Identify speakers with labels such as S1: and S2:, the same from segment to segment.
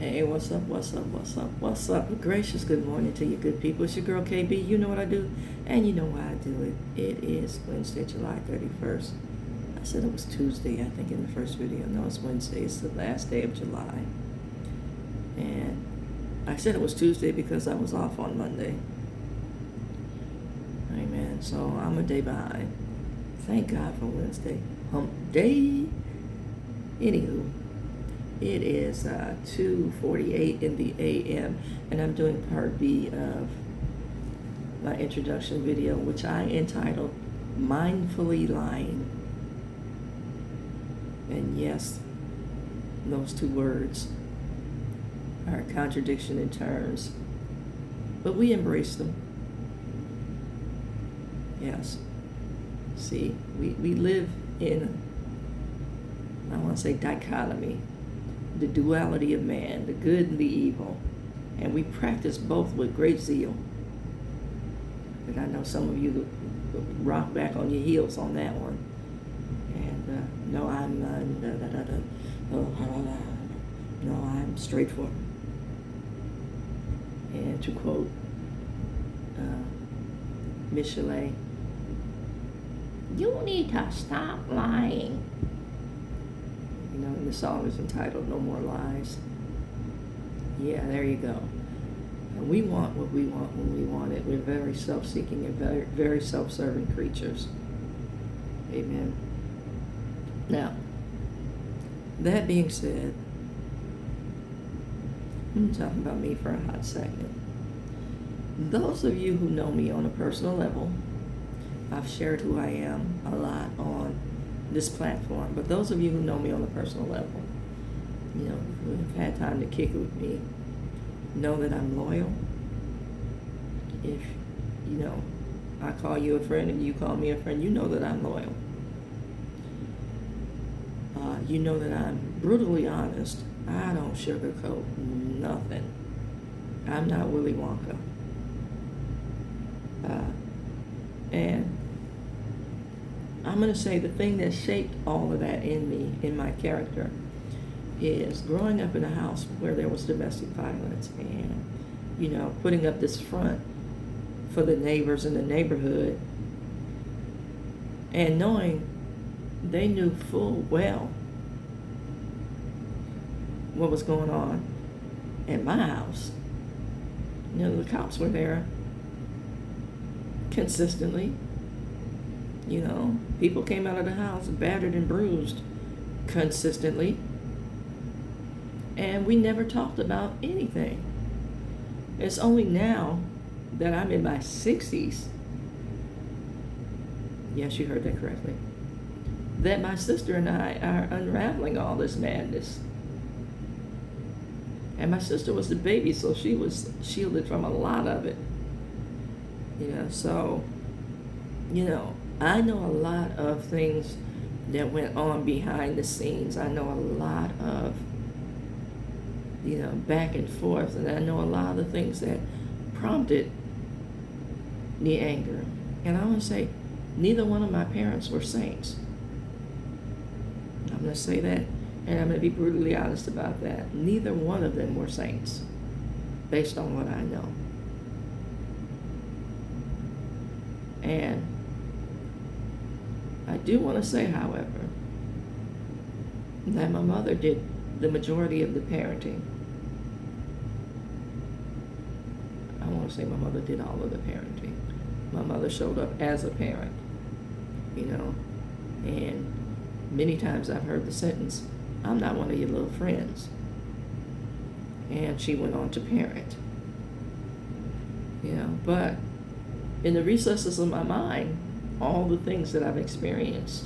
S1: Hey, what's up, what's up, what's up, what's up? A gracious good morning to you good people. It's your girl KB. You know what I do, and you know why I do it. It is Wednesday, July 31st. I said it was Tuesday, I think, in the first video. No, it's Wednesday. It's the last day of July. And I said it was Tuesday because I was off on Monday. Amen. So I'm a day behind. Thank God for Wednesday. Hump day. Anywho. It is 2:48 in the a.m. and I'm doing part B of my introduction video, which I entitled Mindfully Lying. And yes, those two words are a contradiction in terms, but we embrace them. Yes. See, we live in, I want to say, dichotomy. The duality of man, the good and the evil, and we practice both with great zeal. And I know some of you rock back on your heels on that one. And no, I'm straightforward. And to quote Michelet, you need to stop lying. You know, the song is entitled No More Lies. Yeah, there you go. And we want what we want when we want it. We're very self-seeking and very, very self-serving creatures. Amen. Now, that being said, I'm talking about me for a hot second. Those of you who know me on a personal level, I've shared who I am a lot on this platform, but those of you who know me on a personal level, you know, who have had time to kick it with me, know that I'm loyal. If, you know, I call you a friend and you call me a friend, you know that I'm loyal. You know that I'm brutally honest. I don't sugarcoat nothing. I'm not Willy Wonka. And I'm going to say the thing that shaped all of that in me, in my character, is growing up in a house where there was domestic violence and, you know, putting up this front for the neighbors in the neighborhood and knowing they knew full well what was going on in my house. You know, the cops were there consistently. You know, people came out of the house battered and bruised consistently. And we never talked about anything. It's only now that I'm in my 60s, yes, you heard that correctly, that my sister and I are unraveling all this madness. And my sister was the baby, so she was shielded from a lot of it. You know, so, you know, I know a lot of things that went on behind the scenes. I know a lot of, you know, back and forth, and I know a lot of the things that prompted the anger. And I want to say, neither one of my parents were saints. I'm going to say that, and I'm going to be brutally honest about that. Neither one of them were saints, based on what I know. And I do want to say, however, that my mother did the majority of the parenting. I want to say my mother did all of the parenting. My mother showed up as a parent, you know, and many times I've heard the sentence, I'm not one of your little friends. And she went on to parent, you know, but in the recesses of my mind, all the things that I've experienced,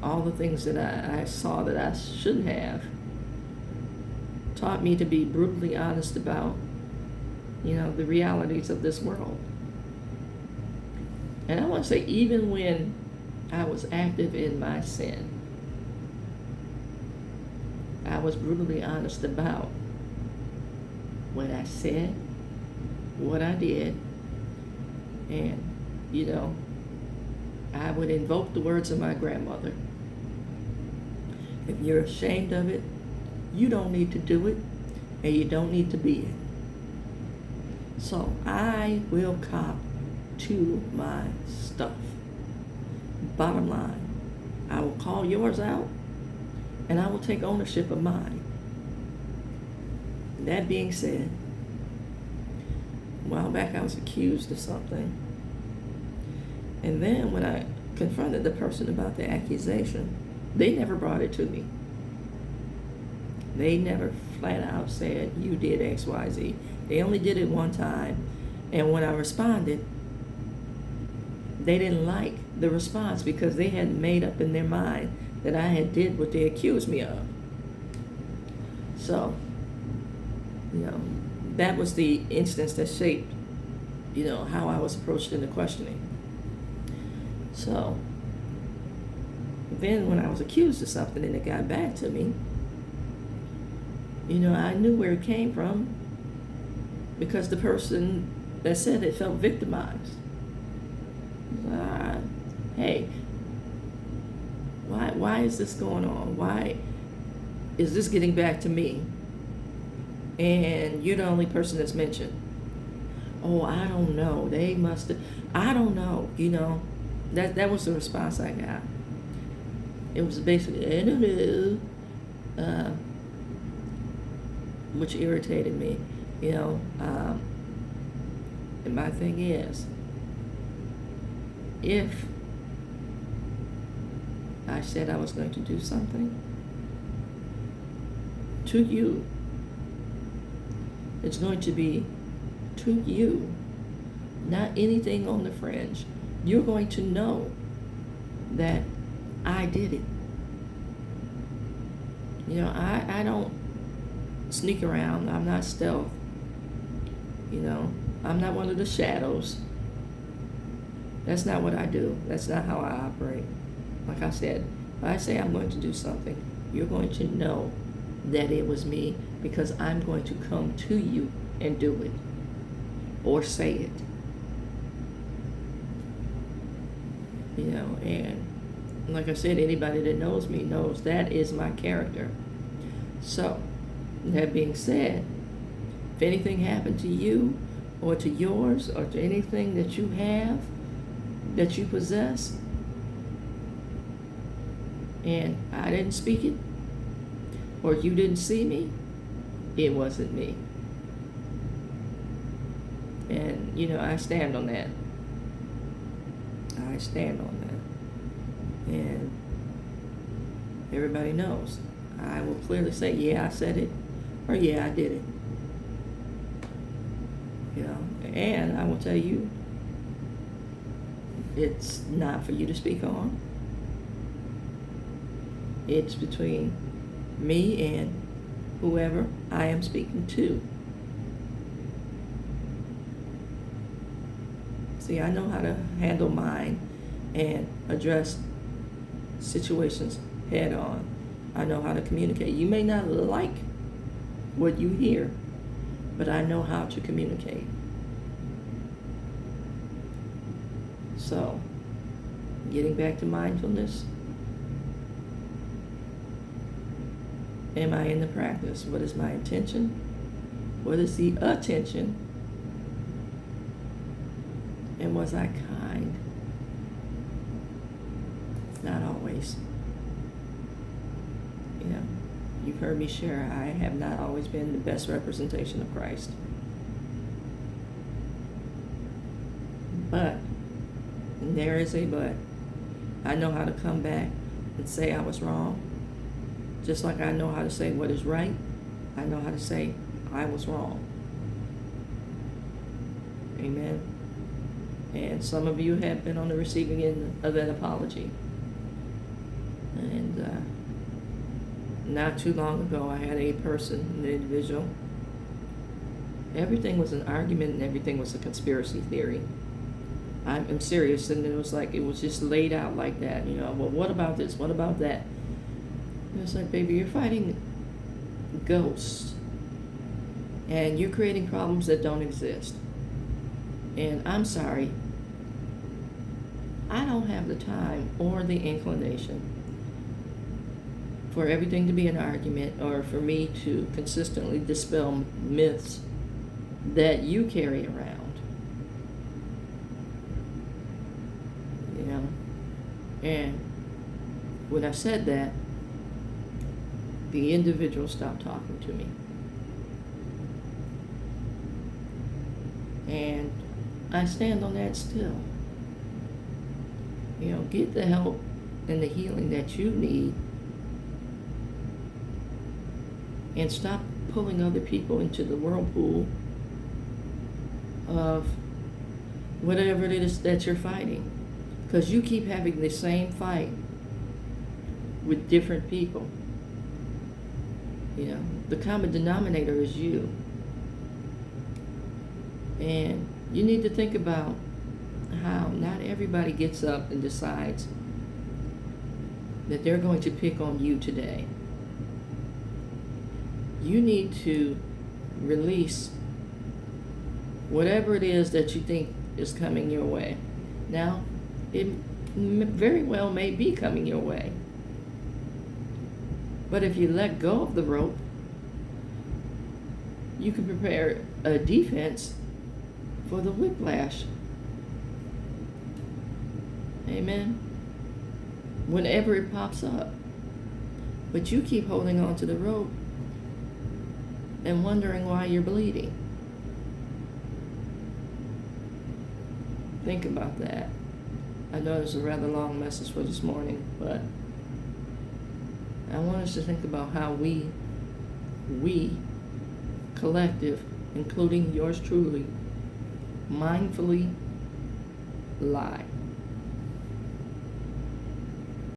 S1: all the things that I saw that I shouldn't have, taught me to be brutally honest about, you know, the realities of this world. And I want to say, even when I was active in my sin, I was brutally honest about what I said, what I did, and, you know, I would invoke the words of my grandmother. If you're ashamed of it, you don't need to do it, and you don't need to be it. So I will cop to my stuff. Bottom line, I will call yours out, and I will take ownership of mine. That being said, a while back I was accused of something, and then when I confronted the person about the accusation, they never brought it to me. They never flat out said, you did X, Y, Z. They only did it one time, and when I responded, they didn't like the response because they had made up in their mind that I had did what they accused me of. So, that was the instance that shaped, how I was approached in the questioning. So, then when I was accused of something and it got back to me, I knew where it came from because the person that said it felt victimized. Hey, why is this going on? Why is this getting back to me? And you're the only person that's mentioned. Oh, I don't know. They must have, I don't know. That was the response I got. It was basically, I don't know, which irritated me, and my thing is, if I said I was going to do something to you, it's going to be to you, not anything on the fringe. You're going to know that I did it. I don't sneak around. I'm not stealth. I'm not one of the shadows. That's not what I do. That's not how I operate. Like I said, if I say I'm going to do something, you're going to know that it was me because I'm going to come to you and do it or say it. And like I said, anybody that knows me knows that is my character. So, that being said, if anything happened to you or to yours or to anything that you have, that you possess, and I didn't speak it, or you didn't see me, it wasn't me. And, I stand on that. I stand on that. And everybody knows. I will clearly say, yeah, I said it, or yeah, I did it. And I will tell you, it's not for you to speak on. It's between me and whoever I am speaking to. See, I know how to handle mine and address situations head on. I know how to communicate. You may not like what you hear, but I know how to communicate. So, getting back to mindfulness, am I in the practice? What is my intention? What is the attention? And was I kind? Not always. You've heard me share, I have not always been the best representation of Christ. But, and there is a but, I know how to come back and say I was wrong. Just like I know how to say what is right, I know how to say I was wrong. Amen. And some of you have been on the receiving end of that apology. And not too long ago, I had a person, an individual. Everything was an argument and everything was a conspiracy theory. I'm serious, and it was just laid out like that. Well, what about this? What about that? And it's like, baby, you're fighting ghosts, and you're creating problems that don't exist. And I'm sorry, I don't have the time or the inclination for everything to be an argument, or for me to consistently dispel myths that you carry around. You know? And when I said that, the individual stopped talking to me. And I stand on that still. You know, get the help and the healing that you need, and stop pulling other people into the whirlpool of whatever it is that you're fighting. Because you keep having the same fight with different people. You know, the common denominator is you. And you need to think about how not everybody gets up and decides that they're going to pick on you today. You need to release whatever it is that you think is coming your way. Now, it very well may be coming your way. But if you let go of the rope, you can prepare a defense for the whiplash. Amen? Whenever it pops up. But you keep holding on to the rope and wondering why you're bleeding. Think about that. I know it's a rather long message for this morning, but I want us to think about how we, collective, including yours truly, mindfully lie.